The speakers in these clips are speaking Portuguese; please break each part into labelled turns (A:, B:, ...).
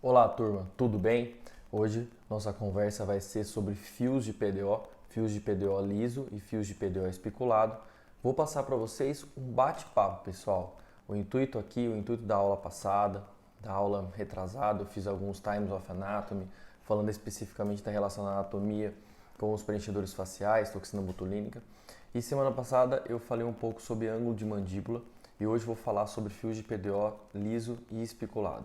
A: Olá, turma, tudo bem? Hoje nossa conversa vai ser sobre fios de PDO liso e fios de PDO especulado. Vou passar para vocês um bate-papo, pessoal. O intuito da aula passada, da aula retrasada, eu fiz alguns Times of Anatomy, falando especificamente da relação da anatomia com os preenchedores faciais, toxina botulínica. E semana passada eu falei um pouco sobre ângulo de mandíbula e hoje vou falar sobre fios de PDO liso e especulado.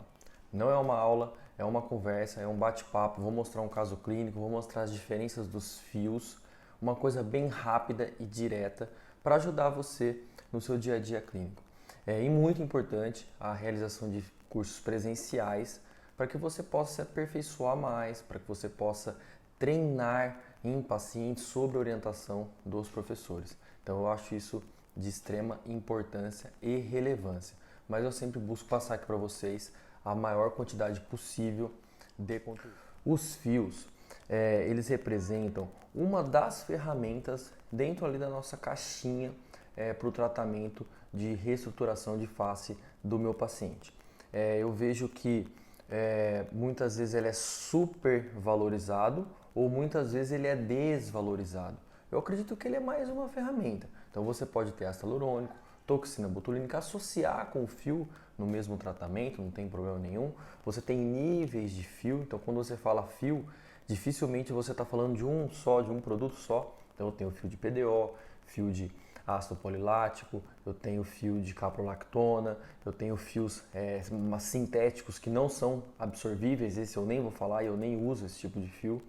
A: Não é uma aula, é uma conversa, é um bate-papo. Vou mostrar um caso clínico, vou mostrar as diferenças dos fios, uma coisa bem rápida e direta para ajudar você no seu dia a dia clínico. E muito importante a realização de cursos presenciais para que você possa se aperfeiçoar mais, para que você possa treinar em pacientes sob orientação dos professores. Então eu acho isso de extrema importância e relevância. Mas eu sempre busco passar aqui para vocês a maior quantidade possível de conteúdo. Os fios, eles representam uma das ferramentas dentro ali da nossa caixinha para o tratamento de reestruturação de face do meu paciente. Eu vejo que muitas vezes ele é super valorizado ou muitas vezes ele é desvalorizado. Eu acredito que ele é mais uma ferramenta. Então você pode ter ácido hialurônico, toxina botulínica, associar com o fio no mesmo tratamento, não tem problema nenhum. Você tem níveis de fio, então quando você fala fio, dificilmente você está falando de um só, de um produto só. Então eu tenho fio de PDO, fio de ácido polilático, eu tenho fio de caprolactona, eu tenho fios sintéticos que não são absorvíveis, esse eu nem vou falar e eu nem uso esse tipo de fio.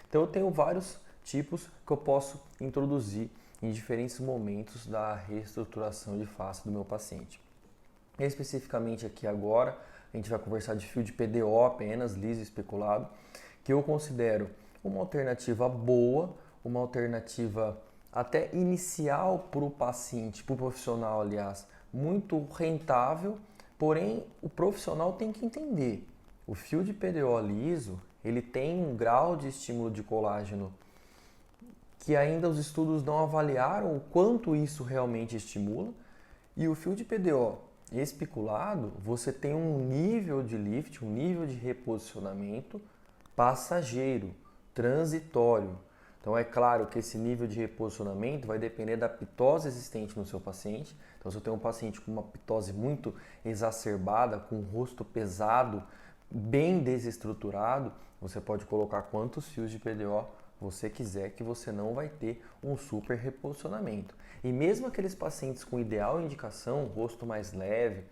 A: Então eu tenho vários tipos que eu posso introduzir em diferentes momentos da reestruturação de face do meu paciente. Especificamente aqui agora, a gente vai conversar de fio de PDO apenas, liso e especulado, que eu considero uma alternativa boa, uma alternativa até inicial para o paciente, para o profissional, aliás, muito rentável, porém o profissional tem que entender, o fio de PDO liso, ele tem um grau de estímulo de colágeno que ainda os estudos não avaliaram o quanto isso realmente estimula, e o fio de PDO especulado, você tem um nível de lift, um nível de reposicionamento passageiro, transitório. Então é claro que esse nível de reposicionamento vai depender da pitose existente no seu paciente. Então se eu tenho um paciente com uma pitose muito exacerbada, com o rosto pesado, bem desestruturado, você pode colocar quantos fios de PDO você quiser, que você não vai ter um super reposicionamento. E mesmo aqueles pacientes com ideal indicação, rosto mais leve,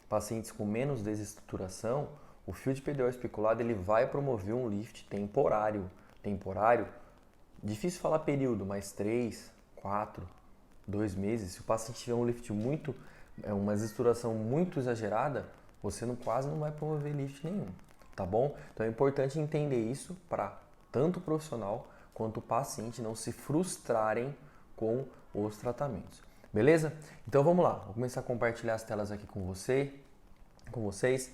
A: pacientes com menos desestruturação, o fio de PDO especulado ele vai promover um lift temporário. Temporário, difícil falar período, mas 3, 4, 2 meses. Se o paciente tiver um lift muito, uma desestruturação muito exagerada, você quase não vai promover lift nenhum, tá bom? Então é importante entender isso para tanto o profissional quanto o paciente não se frustrarem com os tratamentos. Beleza? Então vamos lá, vou começar a compartilhar as telas aqui com vocês.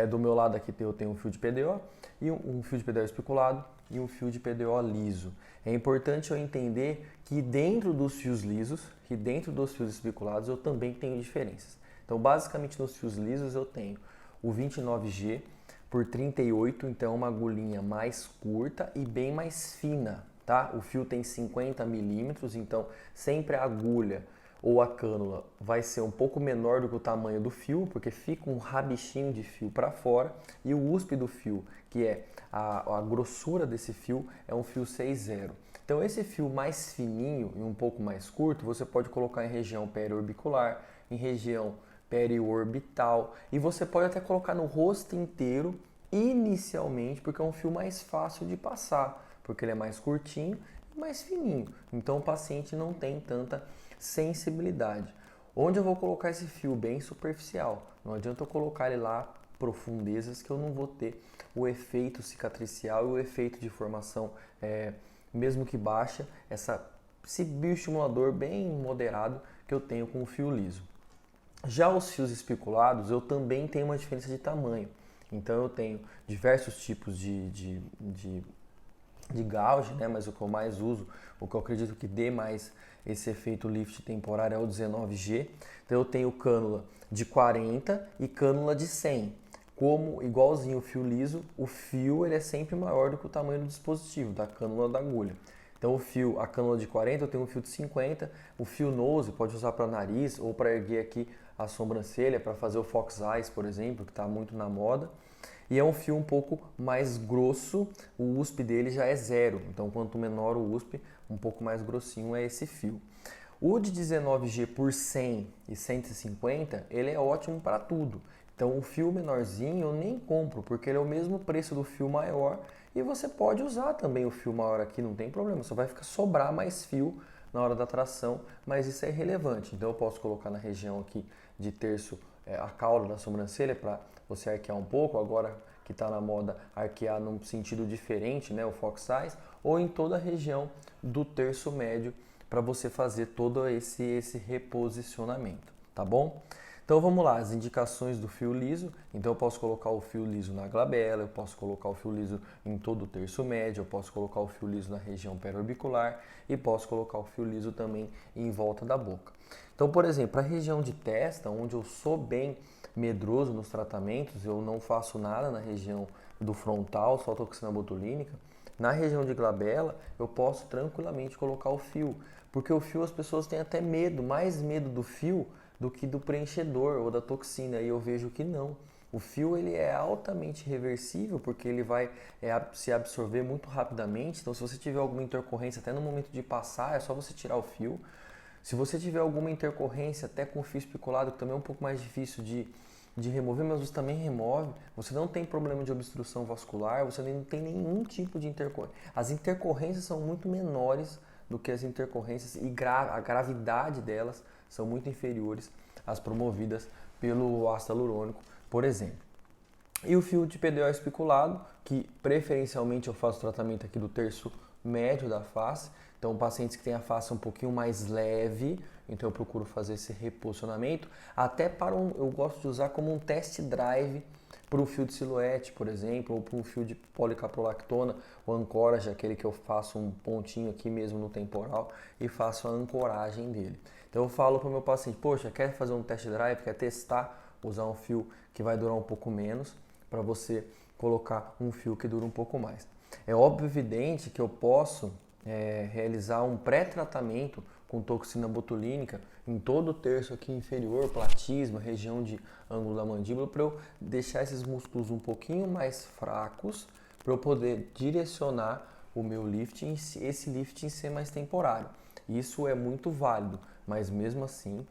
A: Do meu lado aqui eu tenho um fio de PDO, e um fio de PDO especulado e um fio de PDO liso. É importante eu entender que dentro dos fios lisos e dentro dos fios especulados eu também tenho diferenças. Então basicamente nos fios lisos eu tenho o 29G por 38, então é uma agulhinha mais curta e bem mais fina, tá? O fio tem 50 milímetros, então sempre a agulha ou a cânula vai ser um pouco menor do que o tamanho do fio, porque fica um rabichinho de fio para fora, e o USP do fio, que é a grossura desse fio, é um fio 6,0. Então esse fio mais fininho e um pouco mais curto, você pode colocar em região periorbicular, em região periorbital, e você pode até colocar no rosto inteiro inicialmente, porque é um fio mais fácil de passar, porque ele é mais curtinho e mais fininho. Então o paciente não tem tanta sensibilidade. Onde eu vou colocar esse fio? Bem superficial. Não adianta eu colocar ele lá profundezas que eu não vou ter o efeito cicatricial e o efeito de formação, mesmo que baixa, esse bioestimulador bem moderado que eu tenho com o fio liso. Já os fios especulados, eu também tenho uma diferença de tamanho. Então eu tenho diversos tipos de gauge, né? Mas o que eu mais uso, o que eu acredito que dê mais esse efeito lift temporário é o 19G. Então eu tenho cânula de 40 e cânula de 100. como igualzinho o fio liso, o fio ele é sempre maior do que o tamanho do dispositivo, da cânula da agulha. Então o fio, a cânula de 40, eu tenho um fio de 50, o fio nose pode usar para nariz ou para erguer aqui a sobrancelha, para fazer o fox eyes, por exemplo, que está muito na moda. E é um fio um pouco mais grosso, o USP dele já é 0, então quanto menor o USP, um pouco mais grossinho é esse fio. O de 19G por 100 e 150, ele é ótimo para tudo. Então o fio menorzinho eu nem compro, porque ele é o mesmo preço do fio maior e você pode usar também o fio maior aqui, não tem problema, só vai ficar sobrar mais fio na hora da tração, mas isso é irrelevante. Então eu posso colocar na região aqui de terço a cauda da sobrancelha para você arquear um pouco, agora que está na moda arquear num sentido diferente, né, o fox eyes, ou em toda a região do terço médio para você fazer todo esse reposicionamento, tá bom? Então vamos lá, as indicações do fio liso. Então eu posso colocar o fio liso na glabela, eu posso colocar o fio liso em todo o terço médio, eu posso colocar o fio liso na região periorbicular e posso colocar o fio liso também em volta da boca. Então, por exemplo, a região de testa, onde eu sou bem medroso nos tratamentos, eu não faço nada na região do frontal, só toxina botulínica. Na região de glabela, eu posso tranquilamente colocar o fio, porque o fio as pessoas têm até medo, mais medo do fio do que do preenchedor ou da toxina, e eu vejo que não. O fio ele é altamente reversível, porque ele vai se absorver muito rapidamente, então se você tiver alguma intercorrência, até no momento de passar, é só você tirar o fio. Se você tiver alguma intercorrência, até com fio especulado, que também é um pouco mais difícil de remover, mas você também remove, você não tem problema de obstrução vascular, você não tem nenhum tipo de intercorrência. As intercorrências são muito menores do que as intercorrências e a gravidade delas são muito inferiores às promovidas pelo ácido hialurônico, por exemplo. E o fio de PDO especulado, que preferencialmente eu faço tratamento aqui do terço médio da face. Então, pacientes que têm a face um pouquinho mais leve, então eu procuro fazer esse reposicionamento. Até eu gosto de usar como um test drive para o fio de silhuete, por exemplo, ou para um fio de policaprolactona, o Ancorage, aquele que eu faço um pontinho aqui mesmo no temporal e faço a ancoragem dele. Então eu falo para o meu paciente, poxa, quer fazer um test drive, quer testar, usar um fio que vai durar um pouco menos, para você colocar um fio que dura um pouco mais. É óbvio, evidente, que eu posso realizar um pré-tratamento com toxina botulínica em todo o terço aqui inferior, platisma, região de ângulo da mandíbula, para eu deixar esses músculos um pouquinho mais fracos, para eu poder direcionar o meu lifting, esse lifting ser mais temporário. Isso é muito válido, mas mesmo assim,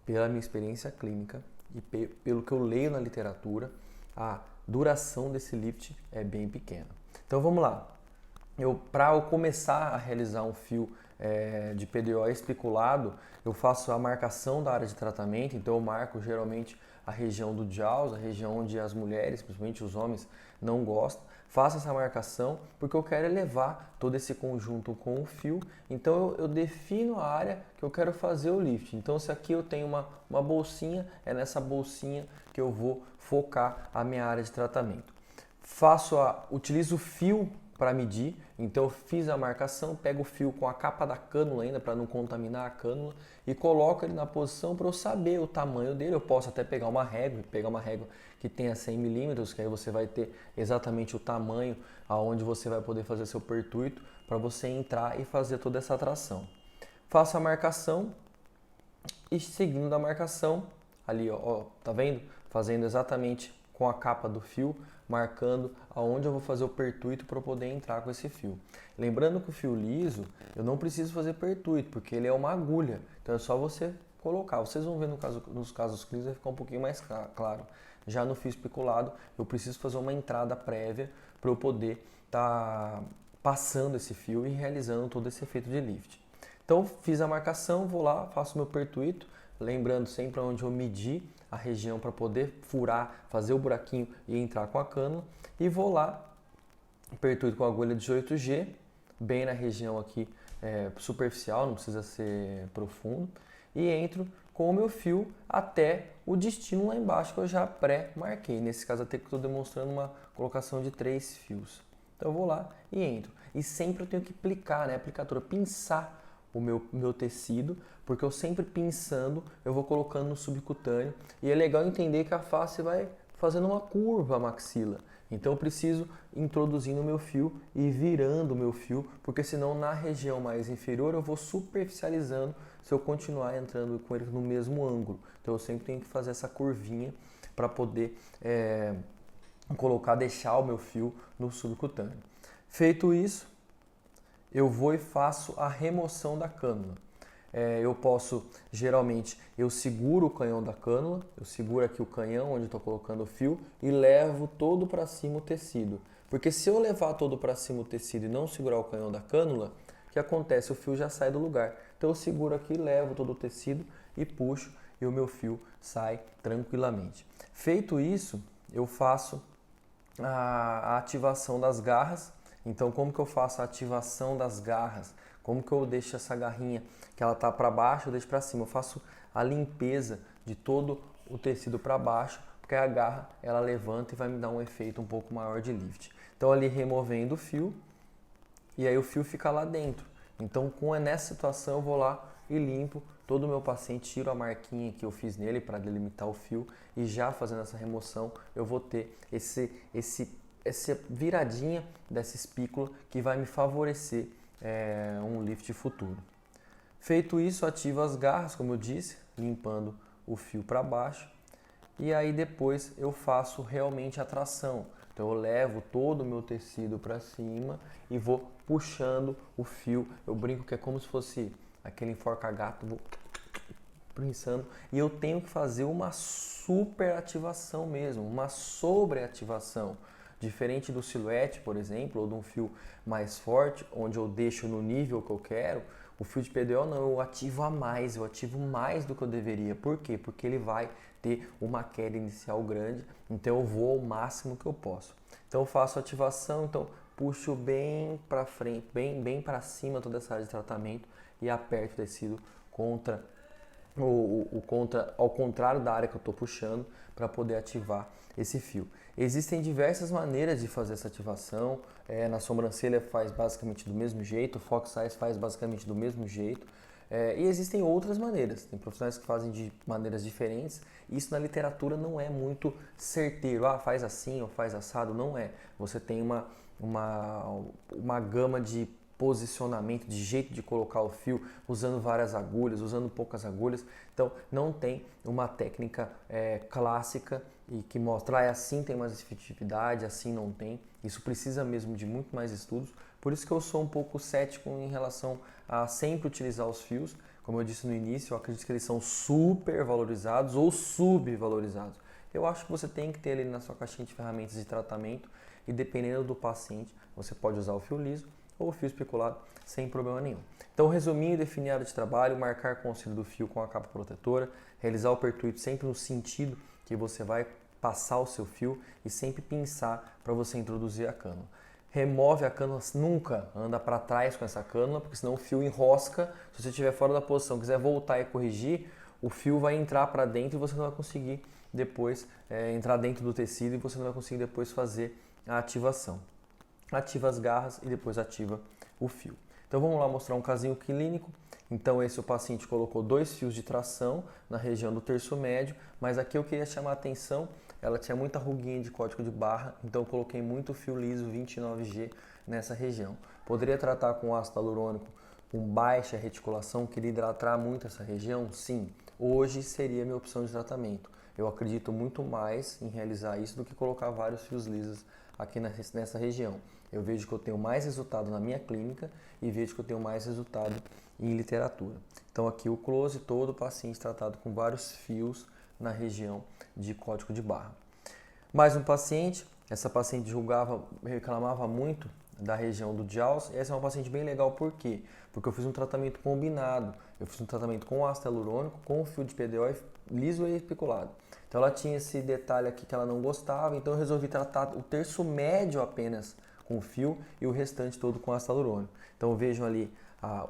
A: pela minha experiência clínica e pelo que eu leio na literatura, a duração desse lift é bem pequena. Então vamos lá. Para eu começar a realizar um fio de PDO especulado, eu faço a marcação da área de tratamento, então eu marco geralmente a região do JAWS, a região onde as mulheres, principalmente os homens, não gostam. Faço essa marcação porque eu quero elevar todo esse conjunto com o fio, então eu defino a área que eu quero fazer o lift. Então se aqui eu tenho uma bolsinha, é nessa bolsinha que eu vou focar a minha área de tratamento. Utilizo o fio para medir, então eu fiz a marcação, pego o fio com a capa da cânula ainda para não contaminar a cânula e coloco ele na posição para eu saber o tamanho dele. Eu posso até pegar uma régua que tenha 100 milímetros, que aí você vai ter exatamente o tamanho aonde você vai poder fazer seu pertuito para você entrar e fazer toda essa tração. Faço a marcação e seguindo da marcação, ali ó, tá vendo? Fazendo exatamente com a capa do fio, marcando aonde eu vou fazer o pertuito para poder entrar com esse fio. Lembrando que o fio liso, eu não preciso fazer pertuito, porque ele é uma agulha. Então é só você colocar. Vocês vão ver nos casos clínicos, vai ficar um pouquinho mais claro. Já no fio especulado, eu preciso fazer uma entrada prévia para eu poder estar passando esse fio e realizando todo esse efeito de lift. Então fiz a marcação, vou lá, faço meu pertuito, lembrando sempre onde eu medi a região para poder furar, fazer o buraquinho e entrar com a cânula. E vou lá, pertuito com a agulha 18G, bem na região aqui superficial, não precisa ser profundo. E entro com o meu fio até o destino lá embaixo que eu já pré-marquei. Nesse caso até que estou demonstrando uma colocação de 3 fios. Então eu vou lá e entro. E sempre eu tenho que aplicar, né? Aplicadora, pinçar o meu tecido, porque eu sempre pinçando, eu vou colocando no subcutâneo. E é legal entender que a face vai fazendo uma curva a maxila. Então eu preciso introduzindo o meu fio e virando o meu fio, porque senão na região mais inferior eu vou superficializando se eu continuar entrando com ele no mesmo ângulo. Então eu sempre tenho que fazer essa curvinha para poder deixar o meu fio no subcutâneo. Feito isso, eu vou e faço a remoção da cânula. Eu posso, geralmente, eu seguro o canhão da cânula, eu seguro aqui o canhão onde estou colocando o fio e levo todo para cima o tecido. Porque se eu levar todo para cima o tecido e não segurar o canhão da cânula, o que acontece? O fio já sai do lugar. Então eu seguro aqui, levo todo o tecido e puxo e o meu fio sai tranquilamente. Feito isso, eu faço a ativação das garras. Então, como que eu faço a ativação das garras? Como que eu deixo essa garrinha que ela tá para baixo, eu deixo para cima? Eu faço a limpeza de todo o tecido para baixo, porque a garra ela levanta e vai me dar um efeito um pouco maior de lift. Então, ali removendo o fio e aí o fio fica lá dentro. Então, nessa situação, eu vou lá e limpo todo o meu paciente, tiro a marquinha que eu fiz nele para delimitar o fio e já fazendo essa remoção, eu vou ter essa viradinha dessa espícula que vai me favorecer um lift futuro. Feito isso, ativo as garras, como eu disse, limpando o fio para baixo. E aí depois eu faço realmente a tração. Então eu levo todo o meu tecido para cima e vou puxando o fio. Eu brinco que é como se fosse aquele enforca-gato, vou pinçando. E eu tenho que fazer uma super ativação mesmo, uma sobreativação. Diferente do silhuete, por exemplo, ou de um fio mais forte, onde eu deixo no nível que eu quero, o fio de PDO não, eu ativo mais do que eu deveria. Por quê? Porque ele vai ter uma queda inicial grande, então eu vou ao máximo que eu posso. Então eu faço a ativação, então puxo bem para frente, bem para cima toda essa área de tratamento e aperto o tecido ao contrário da área que eu estou puxando para poder ativar esse fio. Existem diversas maneiras de fazer essa ativação. Na sobrancelha faz basicamente do mesmo jeito, o Fox Eyes faz basicamente do mesmo jeito. E existem outras maneiras, tem profissionais que fazem de maneiras diferentes. Isso na literatura não é muito certeiro, faz assim ou faz assado, não é. Você tem uma gama de posicionamento, de jeito de colocar o fio, usando várias agulhas, usando poucas agulhas. Então não tem uma técnica clássica e que mostra é assim tem mais efetividade, assim não tem. Isso precisa mesmo de muito mais estudos. Por isso que eu sou um pouco cético em relação a sempre utilizar os fios. Como eu disse no início, eu acredito que eles são super valorizados ou subvalorizados. Eu acho que você tem que ter ele na sua caixinha de ferramentas de tratamento e dependendo do paciente, você pode usar o fio liso ou o fio especulado sem problema nenhum. Então, resumindo, definir a área de trabalho, marcar com o auxílio do fio com a capa protetora, realizar o pertuito sempre no sentido que você vai passar o seu fio e sempre pinçar para você introduzir a cânula. Remove a cânula, nunca anda para trás com essa cânula, porque senão o fio enrosca. Se você estiver fora da posição, quiser voltar e corrigir, o fio vai entrar para dentro e você não vai conseguir depois entrar dentro do tecido e você não vai conseguir depois fazer a ativação. Ativa as garras e depois ativa o fio. Então vamos lá mostrar um casinho clínico. Então esse o paciente colocou 2 fios de tração na região do terço médio, mas aqui eu queria chamar a atenção, ela tinha muita ruguinha de código de barra, então eu coloquei muito fio liso 29G nessa região. Poderia tratar com ácido hialurônico com baixa reticulação, queria hidratar muito essa região? Sim, hoje seria a minha opção de tratamento. Eu acredito muito mais em realizar isso do que colocar vários fios lisos aqui nessa região. Eu vejo que eu tenho mais resultado na minha clínica e vejo que eu tenho mais resultado em literatura. Então aqui o close, todo paciente tratado com vários fios na região de código de barra. Mais um paciente, essa paciente reclamava muito da região do Jaws. Essa é uma paciente bem legal, por quê? Porque eu fiz um tratamento combinado. Eu fiz um tratamento com ácido hialurônico, com fio de PDO liso e especulado. Então ela tinha esse detalhe aqui que ela não gostava, então eu resolvi tratar o terço médio apenas com fio e o restante todo com ácido hialurônico. Então vejam ali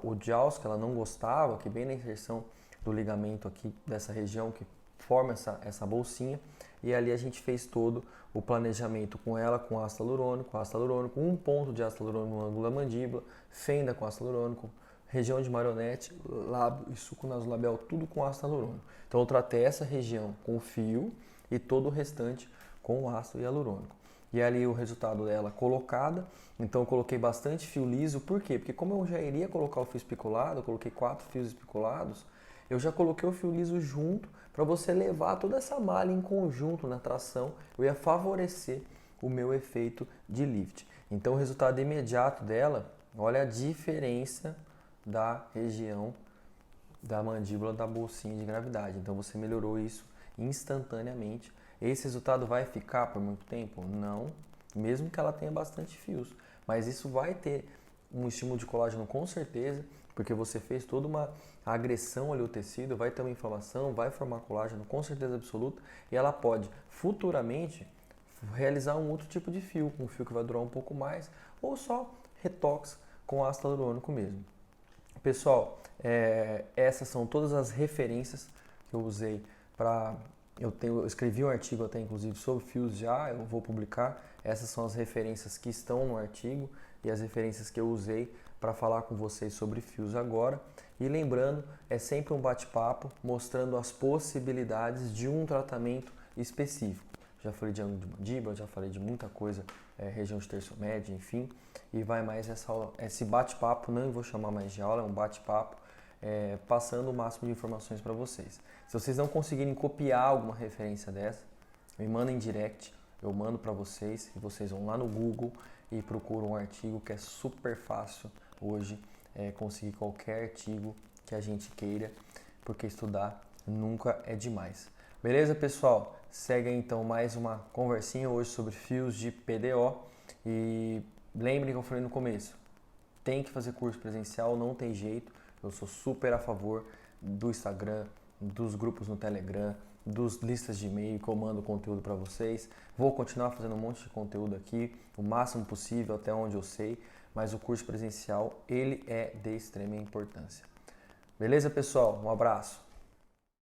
A: o Jaws que ela não gostava, que bem na inserção do ligamento aqui dessa região que forma essa bolsinha. E ali a gente fez todo o planejamento com ela, com ácido hialurônico, um ponto de ácido hialurônico no ângulo da mandíbula, fenda com ácido hialurônico, região de marionete, lábio e suco nasolabial, tudo com ácido hialurônico. Então eu tratei essa região com fio e todo o restante com o ácido hialurônico. E ali o resultado dela colocada, então eu coloquei bastante fio liso, por quê? Porque como eu já iria colocar o fio especulado, eu coloquei 4 fios especulados, eu já coloquei o fio liso junto para você levar toda essa malha em conjunto na tração, eu ia favorecer o meu efeito de lift. Então o resultado imediato dela, olha a diferença da região da mandíbula da bolsinha de gravidade. Então você melhorou isso instantaneamente. Esse resultado vai ficar por muito tempo? Não, mesmo que ela tenha bastante fios. Mas isso vai ter um estímulo de colágeno com certeza, porque você fez toda uma agressão ali ao tecido, vai ter uma inflamação, vai formar colágeno com certeza absoluta, e ela pode futuramente realizar um outro tipo de fio, um fio que vai durar um pouco mais, ou só retox com ácido hialurônico mesmo. Pessoal, essas são todas as referências que eu usei para... Eu escrevi um artigo até inclusive sobre fios já, eu vou publicar. Essas são as referências que estão no artigo e as referências que eu usei para falar com vocês sobre fios agora. E lembrando, é sempre um bate-papo mostrando as possibilidades de um tratamento específico. Já falei de ângulo de mandíbula, já falei de muita coisa, região de terço médio, enfim. E vai mais esse bate-papo, não vou chamar mais de aula, é um bate-papo, passando o máximo de informações para vocês. Se vocês não conseguirem copiar alguma referência dessa, me mandem em direct, eu mando para vocês e vocês vão lá no Google e procuram um artigo que é super fácil hoje conseguir qualquer artigo que a gente queira, porque estudar nunca é demais. Beleza, pessoal? Segue aí, então mais uma conversinha hoje sobre fios de PDO e lembrem que eu falei no começo, tem que fazer curso presencial, não tem jeito, eu sou super a favor do Instagram, dos grupos no Telegram, dos listas de e-mail que eu mando conteúdo para vocês. Vou continuar fazendo um monte de conteúdo aqui, o máximo possível até onde eu sei, mas o curso presencial, ele é de extrema importância. Beleza, pessoal? Um abraço!